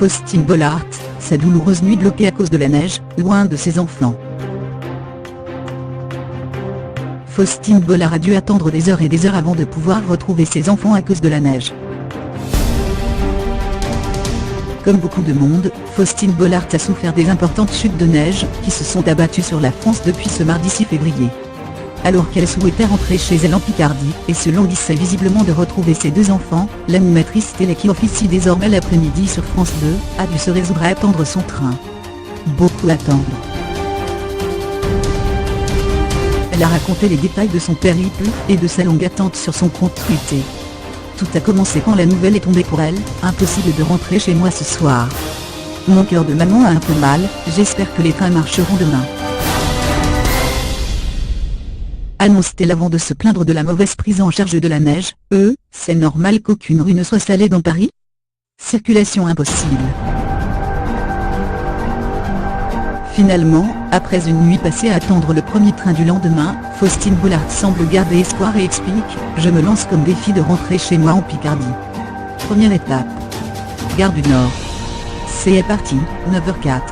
Faustine Bollaert, sa douloureuse nuit bloquée à cause de la neige, loin de ses enfants. Faustine Bollaert a dû attendre des heures et des heures avant de pouvoir retrouver ses enfants à cause de la neige. Comme beaucoup de monde, Faustine Bollaert a souffert des importantes chutes de neige qui se sont abattues sur la France depuis ce mardi 6 février. Alors qu'elle souhaitait rentrer chez elle en Picardie, et se languissait visiblement de retrouver ses deux enfants, l'animatrice télé qui officie désormais l'après-midi sur France 2, a dû se résoudre à attendre son train. Beaucoup attendre. Elle a raconté les détails de son périple, et de sa longue attente sur son compte Twitter. Tout a commencé quand la nouvelle est tombée pour elle, impossible de rentrer chez moi ce soir. Mon cœur de maman a un peu mal, j'espère que les trains marcheront demain. Annonce-t-elle avant de se plaindre de la mauvaise prise en charge de la neige. C'est normal qu'aucune rue ne soit salée dans Paris? Circulation impossible. Finalement, après une nuit passée à attendre le premier train du lendemain, Faustine Bollaert semble garder espoir et explique « Je me lance comme défi de rentrer chez moi en Picardie. Première étape. Gare du Nord. C'est parti, 9h04.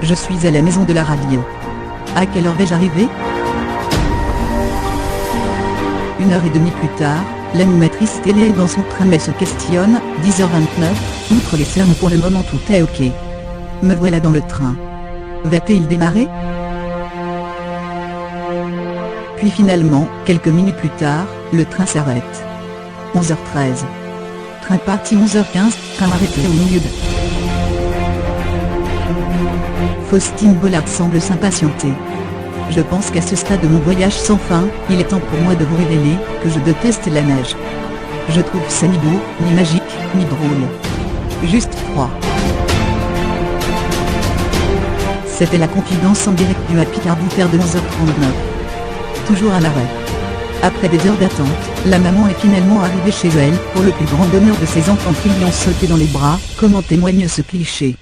Je suis à la maison de la radio. À quelle heure vais-je arriver ? 1h30 plus tard, l'animatrice télé est dans son train mais se questionne, 10h29, outre les cernes pour le moment tout est ok. Me voilà dans le train. Va-t-il démarrer ? Puis finalement, quelques minutes plus tard, le train s'arrête. 11h13. Train parti 11h15, train arrêté au milieu de... Faustine Bollaert semble s'impatienter. Je pense qu'à ce stade de mon voyage sans fin, il est temps pour moi de vous révéler que je déteste la neige. Je trouve ça ni beau, ni magique, ni drôle. Juste froid. C'était la confidence en direct du Picardie Faire de 11h39. Toujours à l'arrêt. Après des heures d'attente, la maman est finalement arrivée chez elle, pour le plus grand bonheur de ses enfants qui lui ont sauté dans les bras, comme en témoigne ce cliché.